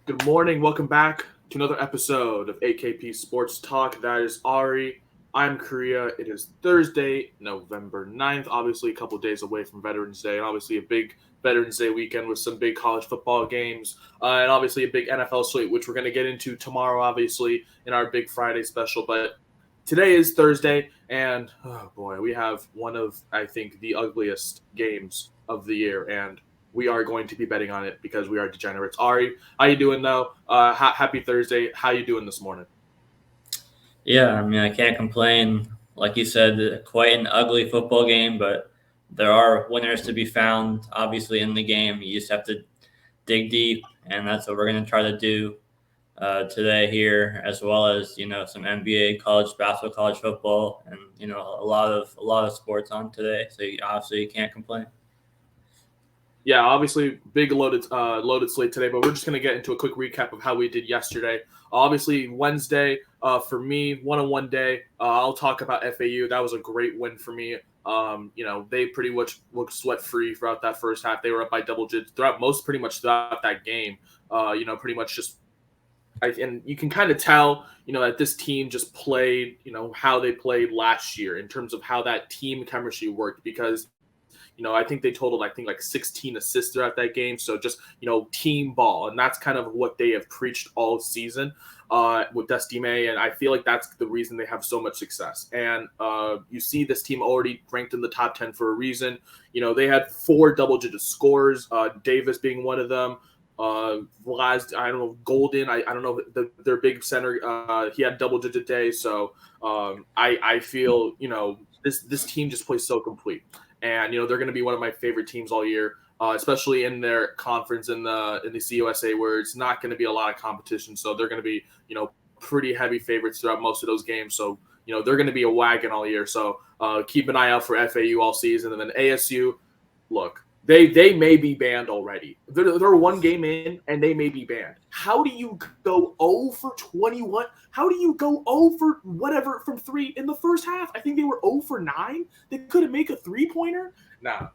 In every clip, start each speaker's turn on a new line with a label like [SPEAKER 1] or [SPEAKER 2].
[SPEAKER 1] Good morning. Welcome back to another episode of AKP Sports Talk. That is Ari. I'm Korea. It is Thursday, November 9th. Obviously, a couple days away from Veterans Day, and obviously a big Veterans Day weekend with some big college football games, and obviously a big NFL slate, which we're going to get into tomorrow, obviously, in our big Friday special. But today is Thursday, and oh boy, we have one of, I think, the ugliest games of the year, and we are going to be betting on it because we are degenerates. Ari, how you doing though? Happy Thursday. How you doing this morning?
[SPEAKER 2] Yeah, I mean, I can't complain. Like you said, quite an ugly football game, but there are winners to be found, obviously, in the game. You just have to dig deep, and that's what we're going to try to do today here, as well as some NBA, college basketball, college football, and a lot of sports on today. So obviously, you can't complain.
[SPEAKER 1] Yeah, obviously big loaded slate today, but we're just gonna get into a quick recap of how we did yesterday. Obviously Wednesday, for me, one-on-one day. I'll talk about FAU. That was a great win for me. They pretty much looked sweat free throughout that first half. They were up by double digits throughout pretty much throughout that game. Pretty much just and you can kind of tell, that this team just played, how they played last year in terms of how that team chemistry worked because I think they totaled, I think, like 16 assists throughout that game. So just, team ball. And that's kind of what they have preached all season with Dusty May. And I feel like that's the reason they have so much success. And you see this team already ranked in the top 10 for a reason. They had 4 double-digit scores, Davis being one of them. Last, I don't know, Golden, I don't know, their big center, he had double-digit day. So I feel, this team just plays so complete. And they're going to be one of my favorite teams all year, especially in their conference in the CUSA where it's not going to be a lot of competition. So they're going to be pretty heavy favorites throughout most of those games. So they're going to be a wagon all year. So keep an eye out for FAU all season. And then ASU, look, they may be banned already. They're one game in and they may be banned. How do you go 0 for 21? How do you go 0 for whatever from 3 in the first half? I think they were 0 for 9. They couldn't make a 3-pointer. Nah.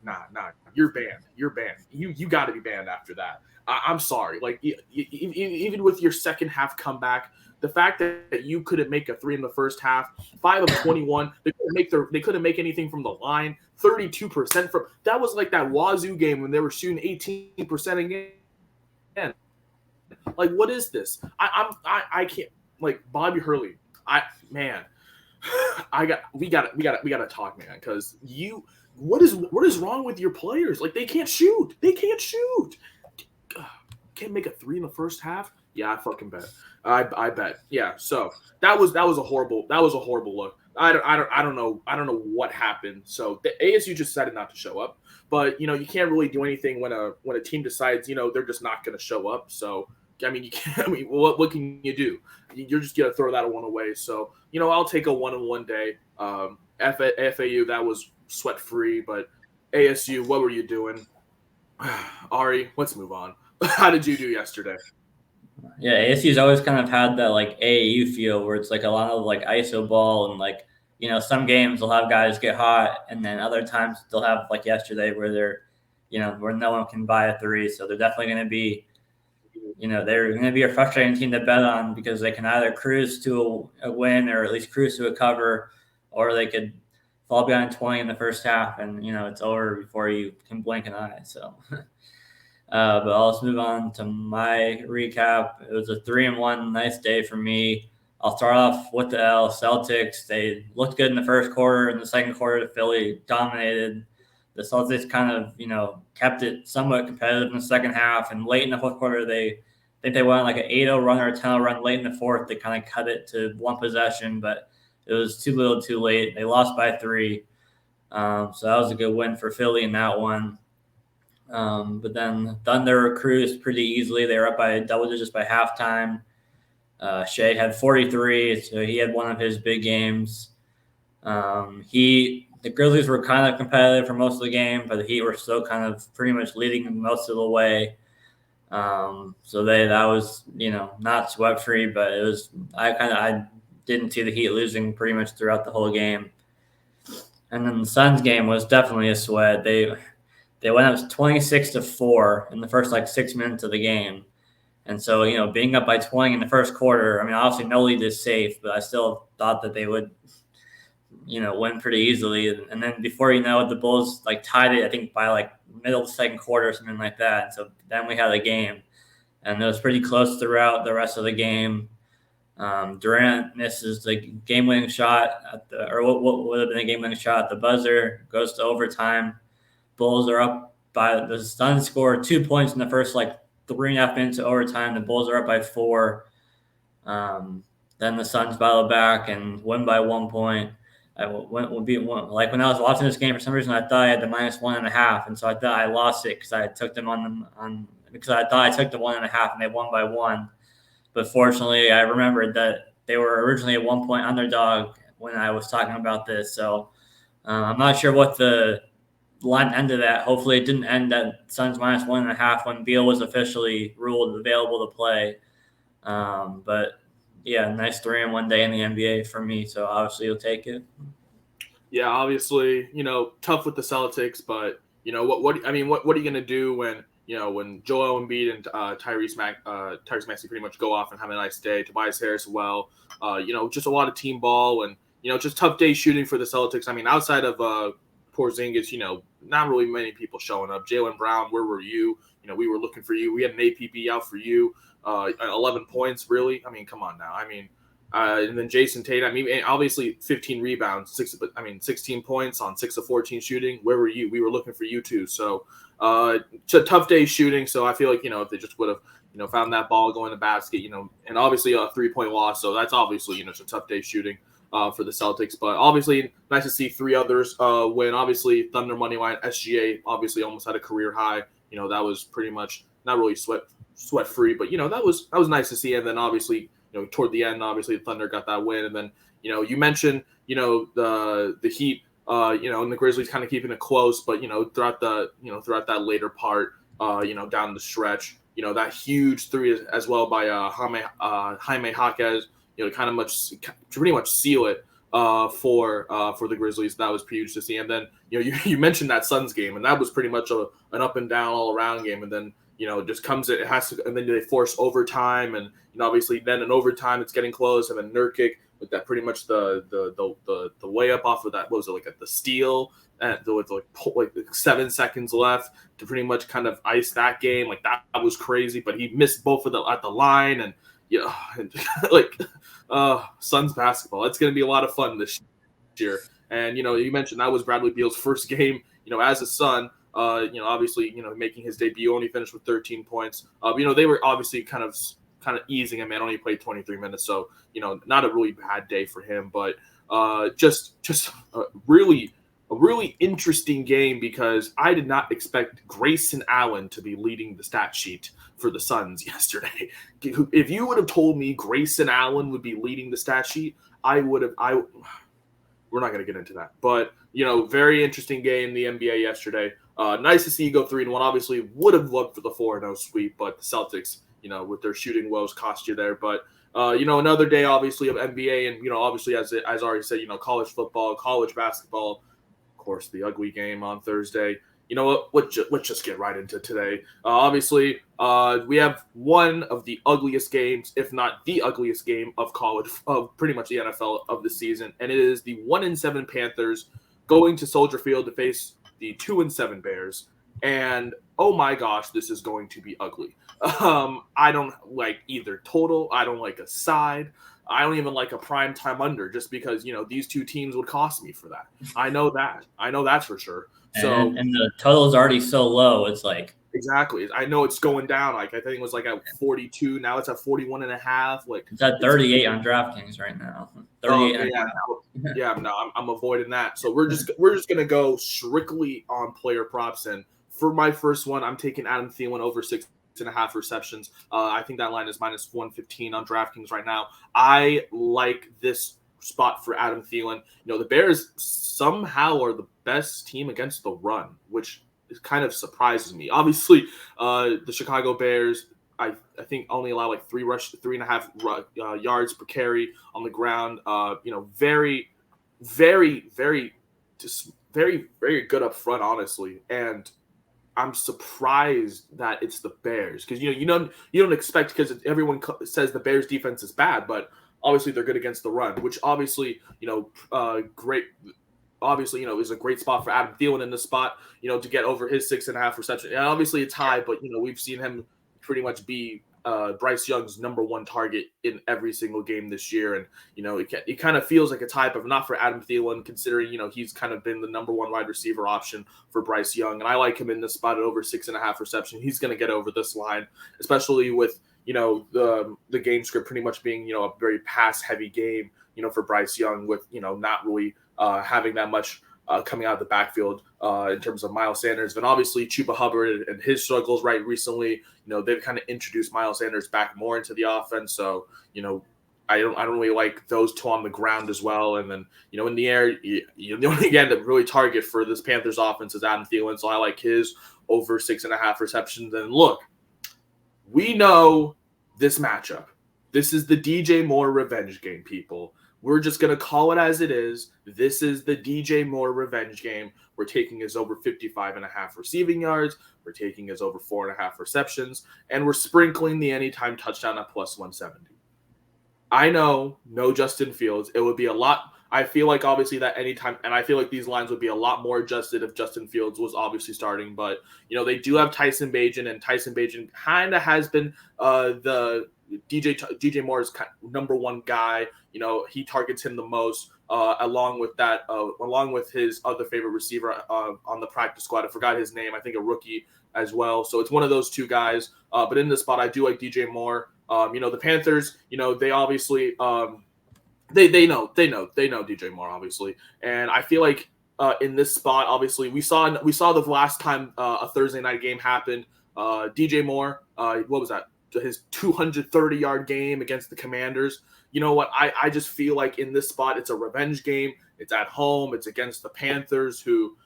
[SPEAKER 1] You're banned. You're banned. You got to be banned after that. I'm sorry. Like even with your second half comeback, the fact that you couldn't make a 3 in the first half, 5 of 21, they couldn't make anything from the line. 32% from that was like that Wazoo game when they were shooting 18% again. Like, what is this? I can't, like, Bobby Hurley. Man, we gotta talk, man, because what is wrong with your players? Like, they can't shoot. They can't shoot. Can't make a 3 in the first half. Yeah, I fucking bet. I bet. Yeah. So that was a horrible look. I don't know what happened. So the ASU just decided not to show up. But you can't really do anything when a team decides they're just not going to show up. So I mean, you can't. I mean, what can you do? You're just gonna throw that one away. So I'll take a one-on-one day. FAU, that was sweat free, but ASU, what were you doing? Ari, let's move on. How did you do yesterday?
[SPEAKER 2] Yeah, ASU's always kind of had that like AAU feel where it's like a lot of like ISO ball and like some games they'll have guys get hot and then other times they'll have like yesterday where they're where no one can buy a three, so they're definitely going to be they're going to be a frustrating team to bet on because they can either cruise to a win or at least cruise to a cover, or they could fall behind 20 in the first half and it's over before you can blink an eye. So. But let's move on to my recap. It was a 3-1 nice day for me. I'll start off with the L Celtics. They looked good in the first quarter. In the second quarter, Philly dominated. The Celtics kind of, kept it somewhat competitive in the second half. And late in the fourth quarter, I think they went like an 8-0 run or a 10-0 run late in the fourth. They kind of cut it to one possession, but it was too little too late. They lost by 3. So that was a good win for Philly in that one. But then Thunder cruised pretty easily. They were up by double digits by halftime. Shea had 43, so he had one of his big games. The Grizzlies were kind of competitive for most of the game, but the Heat were still kind of pretty much leading most of the way. So that was not sweat free, but it was I didn't see the Heat losing pretty much throughout the whole game. And then the Suns game was definitely a sweat. They went up 26-4 in the first 6 minutes of the game, And so, being up by 20 in the first quarter, I mean, obviously no lead is safe, but I still thought that they would, win pretty easily. And then before you know it, the Bulls like tied it, I think by like middle of the second quarter or something like that. And so then we had a game, and it was pretty close throughout the rest of the game. Durant misses the game-winning shot or what would have been a game-winning shot at the buzzer, goes to overtime. Bulls are up by the Suns score 2 points in the first like 3.5 minutes of overtime. The Bulls are up by 4. Then the Suns battle back and win by 1 point. Like when I was watching this game, for some reason I thought I had the -1.5, and so I thought I lost it because I took them because I thought I took the 1.5 and they won by 1. But fortunately, I remembered that they were originally a 1-point underdog when I was talking about this. So I'm not sure what the line ended at. Hopefully, it didn't end at Suns -1.5 when Beal was officially ruled available to play. But yeah, nice 3-in-1 day in the NBA for me. So obviously, you'll take it.
[SPEAKER 1] Yeah, obviously, tough with the Celtics, but what are you gonna do when when Joel Embiid and Tyrese Maxey pretty much go off and have a nice day? Tobias Harris as well. Just a lot of team ball and just tough day shooting for the Celtics. I mean, outside of Porzingis, not really many people showing up. Jaylen Brown, where were you? We were looking for you. We had an APB out for you. 11 points, really? I mean, come on now. I mean, and then Jason Tatum, I mean, obviously 15 rebounds, 16 points on 6 of 14 shooting. Where were you? We were looking for you too. So it's a tough day shooting. So I feel like, if they just would have, found that ball going to basket, and obviously a 3-point loss. So that's obviously, it's a tough day shooting for the Celtics. But obviously nice to see 3 others win. Obviously Thunder money line, SGA obviously almost had a career high. That was pretty much not really sweat free, but that was nice to see. And then obviously, toward the end, obviously the Thunder got that win. And then, you mentioned, the Heat, and the Grizzlies kind of keeping it close, but, throughout that later part, down the stretch, that huge 3 as well by Jaime Jaquez, pretty much seal it for the Grizzlies. That was huge to see. And then, you mentioned that Suns game, and that was pretty much an up and down all around game. And then, just it has to, and then they force overtime, and obviously then in overtime it's getting close, and then Nurkic with that pretty much the layup off of that, what was it, like at the steal, and with like 7 seconds left to pretty much kind of ice that game. Like that was crazy, but he missed both of them at the line, and Suns basketball. It's going to be a lot of fun this year. And you mentioned that was Bradley Beal's first game, as a Sun. Obviously, making his debut, only finished with 13 points. They were obviously kind of easing him, and only played 23 minutes. So, not a really bad day for him, but just a really interesting game, because I did not expect Grayson Allen to be leading the stat sheet for the Suns yesterday. If you would have told me Grayson Allen would be leading the stat sheet, we're not going to get into that. But, very interesting game in the NBA yesterday. Nice to see you go 3-1. Obviously, would have loved for the 4-0 sweep, but the Celtics, with their shooting woes cost you there. But, another day, obviously, of NBA and, obviously, as already said, college football, college basketball, of course, the ugly game on Thursday. You know what? Let's just get right into today. Obviously, we have one of the ugliest games, if not the ugliest game of college, of pretty much the NFL of the season, and it is the 1-7 Panthers going to Soldier Field to face the 2-7 Bears. And oh my gosh, this is going to be ugly. I don't like either total. I don't like a side. I don't even like a prime time under, just because these two teams would cost me for that. I know that's for sure. So
[SPEAKER 2] and the total is already so low. It's like
[SPEAKER 1] exactly. I know it's going down. Like I think it was like at 42. Now it's at 41.5. Like
[SPEAKER 2] it's at 38 on DraftKings right now. 38.
[SPEAKER 1] No, I'm avoiding that. So we're just gonna go strictly on player props. And for my first one, I'm taking Adam Thielen over 6.5 receptions. I think that line is -115 on DraftKings right now. I like this spot for Adam Thielen. The Bears somehow are the best team against the run, which kind of surprises me. Obviously, the Chicago Bears, I think only allow like 3.5 yards per carry on the ground. Very, very, very, just very, very good up front, honestly. And I'm surprised that it's the Bears because you don't expect because everyone says the Bears defense is bad, but obviously they're good against the run, which obviously great. Obviously, is a great spot for Adam Thielen in this spot, to get over his 6.5 reception. And obviously it's high, but we've seen him pretty much be Bryce Young's number one target in every single game this year. And, it kind of feels like it's high, but not for Adam Thielen, considering, he's kind of been the number one wide receiver option for Bryce Young. And I like him in this spot at over 6.5 reception. He's going to get over this line, especially with, the game script pretty much being, a very pass heavy game, for Bryce Young with, not really having that much coming out of the backfield in terms of Miles Sanders. And obviously Chuba Hubbard and his struggles recently, they've kind of introduced Miles Sanders back more into the offense. So, I don't really like those two on the ground as well. And then, in the air, the only again that really target for this Panthers offense is Adam Thielen. So I like his over 6.5 receptions. And look, we know this matchup. This is the DJ Moore revenge game, people. We're just going to call it as it is. This is the DJ Moore revenge game. We're taking his over 55.5 receiving yards. We're taking his over 4.5 receptions. And we're sprinkling the anytime touchdown at plus 170. I know, no Justin Fields. It would be a lot. I feel like obviously that anytime, and I feel like these lines would be a lot more adjusted if Justin Fields was obviously starting. But, they do have Tyson Bagent, and Tyson Bagent kind of has been the DJ Moore's number one guy. He targets him the most, along with his other favorite receiver on the practice squad. I forgot his name. I think a rookie as well. So it's one of those two guys. But in this spot, I do like DJ Moore. The Panthers, they obviously they know DJ Moore obviously, and I feel like in this spot, obviously we saw the last time a Thursday night game happened. DJ Moore, what was that? His 230-yard game against the Commanders. You know what? I just feel like in this spot, it's a revenge game. It's at home. It's against the Panthers, who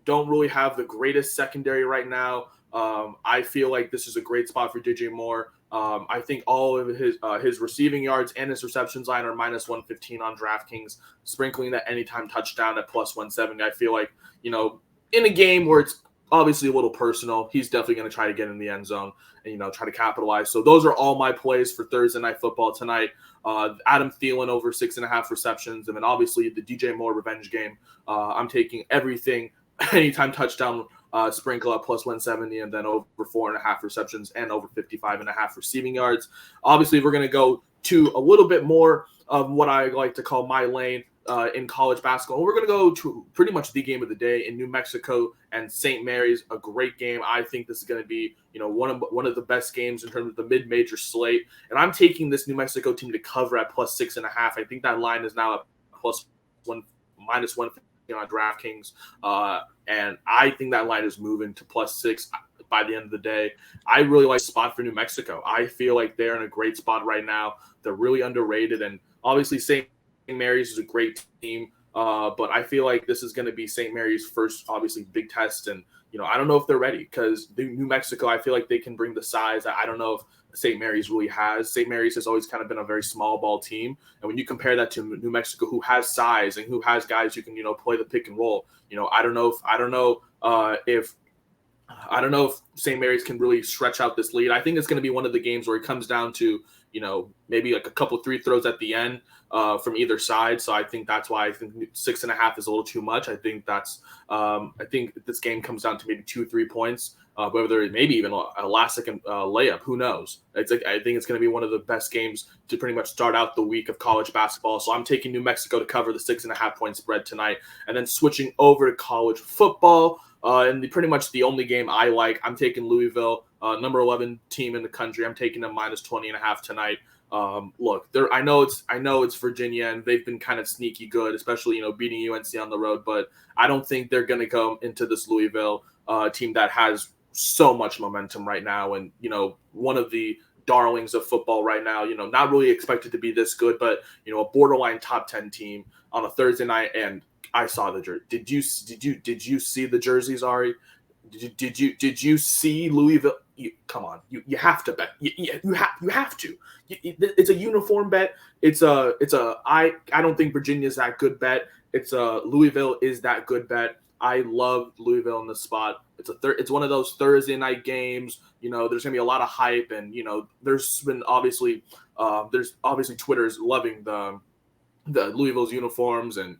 [SPEAKER 1] don't really have the greatest secondary right now. I feel like this is a great spot for DJ Moore. I think all of his receiving yards and his receptions line are minus 115 on DraftKings, sprinkling that anytime touchdown at plus 170. I feel like, in a game where it's obviously a little personal, he's definitely going to try to get in the end zone and, try to capitalize. So those are all my plays for Thursday Night Football tonight. Adam Thielen over 6.5 receptions. And then obviously the DJ Moore revenge game. I'm taking everything, anytime touchdown, sprinkle at plus 170, and then over 4.5 receptions and over 55.5 receiving yards. Obviously, we're going to go to a little bit more of what I like to call my lane in college basketball. We're going to go to pretty much the game of the day in New Mexico and St. Mary's, a great game. I think this is going to be, one of the best games in terms of the mid-major slate. And I'm taking this New Mexico team to cover at plus 6.5. I think that line is now at minus 150 on DraftKings. And I think that line is moving to plus 6 by the end of the day. I really like the spot for New Mexico. I feel like they're in a great spot right now. They're really underrated. And obviously St. Mary's is a great team. But I feel like this is going to be St. Mary's first, obviously, big test. And, I don't know if they're ready because New Mexico, I feel like they can bring the size. I don't know if St. Mary's really has. St. Mary's has always kind of been a very small ball team. And when you compare that to New Mexico, who has size and who has guys who can, play the pick and roll, I don't know if St. Mary's can really stretch out this lead. I think it's going to be one of the games where it comes down to, maybe like a couple 3 throws at the end from either side. So I think that's why I think 6.5 is a little too much. I think I think this game comes down to maybe 2-3 points. Whether maybe even a last-second layup, who knows? I think it's going to be one of the best games to pretty much start out the week of college basketball. So I'm taking New Mexico to cover the 6.5 point spread tonight, and then switching over to college football. And pretty much the only game I like, I'm taking Louisville, number 11 team in the country. I'm taking them minus 20.5 tonight. Look, I know it's Virginia, and they've been kind of sneaky good, especially beating UNC on the road. But I don't think they're going to go into this Louisville team that has so much momentum right now, and one of the darlings of football right now. Not really expected to be this good, but a borderline top 10 team on a Thursday night. And I saw the jersey. Did you see the jerseys, Ari? Did you see Louisville? Come on, you have to bet. You have to. It's a uniform bet. I don't think Virginia's that good bet. It's Louisville is that good bet. I love Louisville in this spot. It's one of those Thursday night games. There's gonna be a lot of hype, and there's obviously Twitter's loving the Louisville's uniforms, and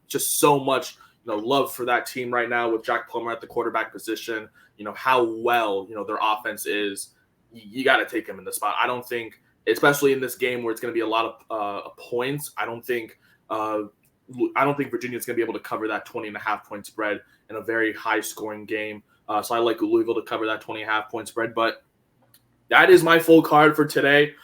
[SPEAKER 1] just so much love for that team right now with Jack Plummer at the quarterback position. How well their offense is. You got to take him in the spot. I don't think, especially in this game where it's going to be a lot of points, I don't think Virginia's going to be able to cover that 20.5 point spread in a very high scoring game. So I like Louisville to cover that 20.5 point spread. But that is my full card for today.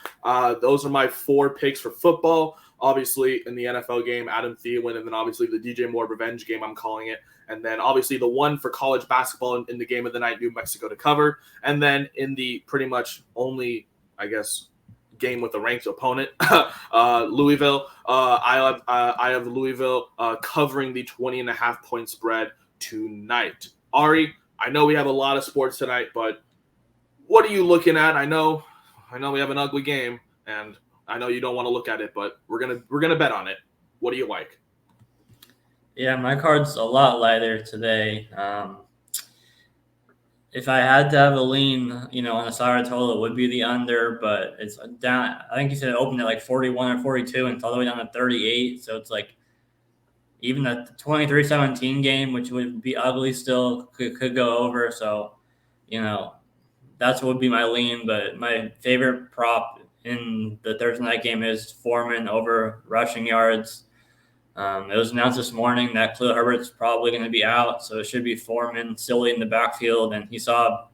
[SPEAKER 1] Those are my 4 picks for football. Obviously, in the NFL game, Adam Thielen, and then obviously the DJ Moore revenge game, I'm calling it. And then obviously the one for college basketball in the game of the night, New Mexico to cover. And then in the pretty much only, I guess, game with a ranked opponent, Louisville. I have Louisville covering the 20.5 point spread tonight. Ari, I know we have a lot of sports tonight, but what are you looking at? I know we have an ugly game, and I know you don't want to look at it, but we're gonna bet on it. What do you like?
[SPEAKER 2] Yeah, my card's a lot lighter today. If I had to have a lean, on a solid total, it would be the under, but it's down. I think you said it opened at like 41 or 42 and it's all the way down to 38. So it's like even the 23-17 game, which would be ugly still, could go over. So, that's what would be my lean. But my favorite prop in the Thursday night game is Foreman over rushing yards. It was announced this morning that Khalil Herbert's probably going to be out, so it should be Foreman still in the backfield, and he saw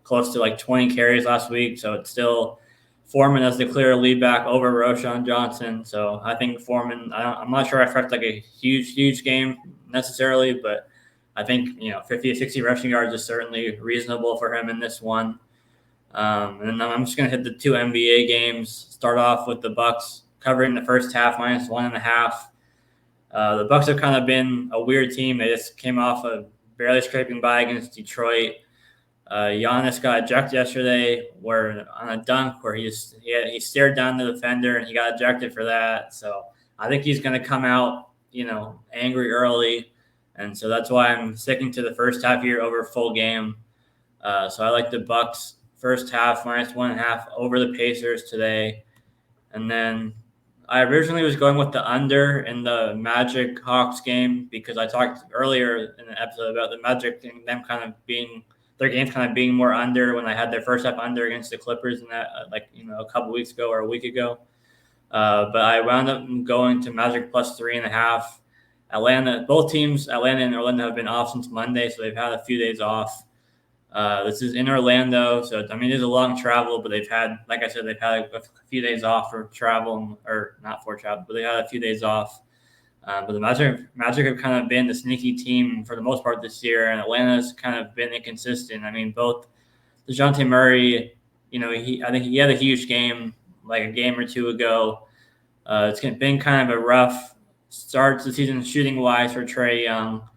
[SPEAKER 2] close to like 20 carries last week, so it's still Foreman as the clear lead back over Roschon Johnson. So I think Foreman, I'm not sure I expect like a huge game necessarily, but I think 50 to 60 rushing yards is certainly reasonable for him in this one. And then I'm just going to hit the 2 NBA games. Start off with the Bucks covering the first half -1.5. The Bucks have kind of been a weird team. They just came off of barely scraping by against Detroit. Giannis got ejected yesterday on a dunk where he stared down the defender and he got ejected for that. So I think he's going to come out, angry early. And so that's why I'm sticking to the first half here over full game. So I like the Bucks first half -1.5 over the Pacers today. And then I originally was going with the under in the Magic Hawks game because I talked earlier in the episode about the Magic and them kind of being their games kind of being more under when I had their first half under against the Clippers and that a couple weeks ago or a week ago. But I wound up going to Magic +3.5. Both teams, Atlanta and Orlando, have been off since Monday, so they've had a few days off. This is in Orlando, so it's a long travel, but they've had, like I said, a few days off for travel, or not for travel, but they had a few days off. But the Magic have kind of been the sneaky team for the most part this year, and Atlanta's kind of been inconsistent. I mean, both DeJounte Murray, I think he had a huge game like a game or two ago. It's been kind of a rough start to the season shooting wise for Trae Young.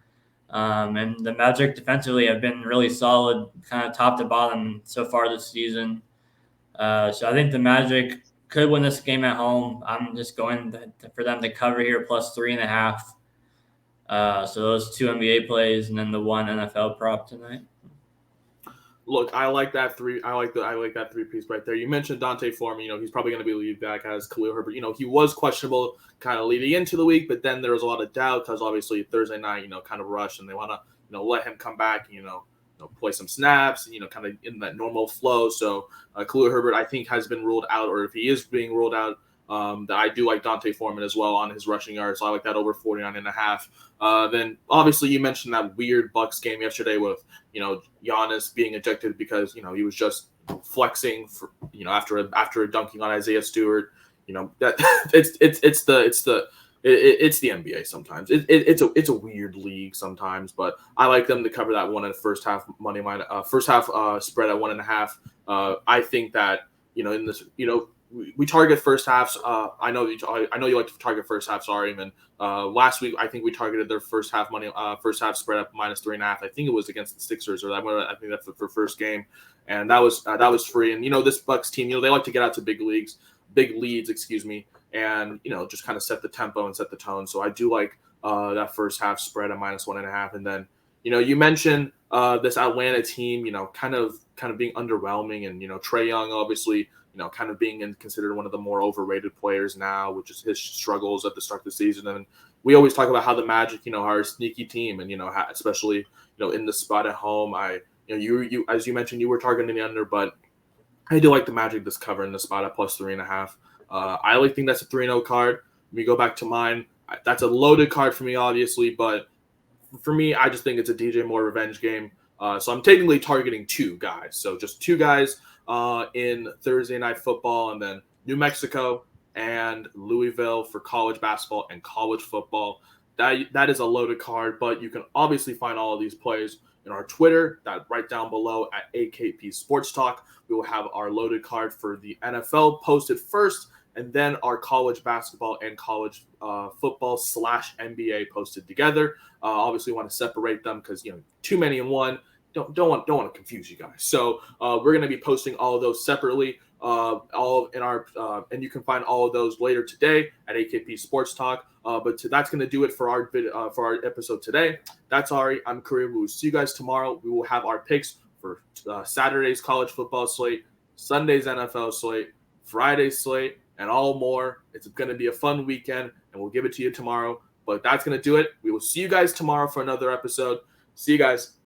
[SPEAKER 2] And the Magic defensively have been really solid, kind of top to bottom so far this season. So I think the Magic could win this game at home. I'm just going for them to cover here +3.5. So those 2 NBA plays and then the 1 NFL prop tonight.
[SPEAKER 1] Look, I like that three. I like that 3-piece right there. You mentioned Dante Foreman. He's probably going to be lead back as Khalil Herbert. He was questionable kind of leading into the week, but then there was a lot of doubt because obviously Thursday night, kind of rushed and they want to, let him come back, play some snaps, kind of in that normal flow. So Khalil Herbert, I think, has been ruled out, or if he is being ruled out, that I do like Dante Foreman as well on his rushing yards. So I like that over 49.5. Then obviously you mentioned that weird Bucks game yesterday with, Giannis being ejected because, he was just flexing for, after dunking on Isaiah Stewart. That it's the NBA sometimes. It's a weird league sometimes, but I like them to cover that one in the first half money line, first half spread at 1.5. I think that in this we target first halves. I know you like to target first halves, Sorry, man. Last week I think we targeted their first half first half spread up -3.5. I think it was against the Sixers, or I think that's for first game, and that was free. And this Bucks team, they like to get out to big leads, and just kind of set the tempo and set the tone. So I do like that first half spread at -1.5, and then You mentioned this Atlanta team, kind of being underwhelming, and Trae Young obviously, kind of being considered one of the more overrated players now, which is his struggles at the start of the season. And we always talk about how the Magic, are a sneaky team, and especially in the spot at home. You as you mentioned, you were targeting the under, but I do like the Magic this cover in the spot at plus 3.5. I like think that's a 3-0 card. Let me go back to mine. That's a loaded card for me, obviously, but for me, I just think it's a DJ Moore revenge game. So I'm technically targeting two guys. So just two guys in Thursday Night Football, and then New Mexico and Louisville for college basketball and college football. That is a loaded card, but you can obviously find all of these plays in our Twitter, that right down below at AKP Sports Talk. We will have our loaded card for the NFL posted first, and then our college basketball and college football / NBA posted together. Obviously, want to separate them because too many in one. Don't want to confuse you guys. So we're going to be posting all of those separately. All in our and you can find all of those later today at AKP Sports Talk. That's going to do it for our episode today. That's Ari. I'm Kareem. We will see you guys tomorrow. We will have our picks for Saturday's college football slate, Sunday's NFL slate, Friday's slate, and all more. It's going to be a fun weekend, and we'll give it to you tomorrow. But that's going to do it. We will see you guys tomorrow for another episode. See you guys.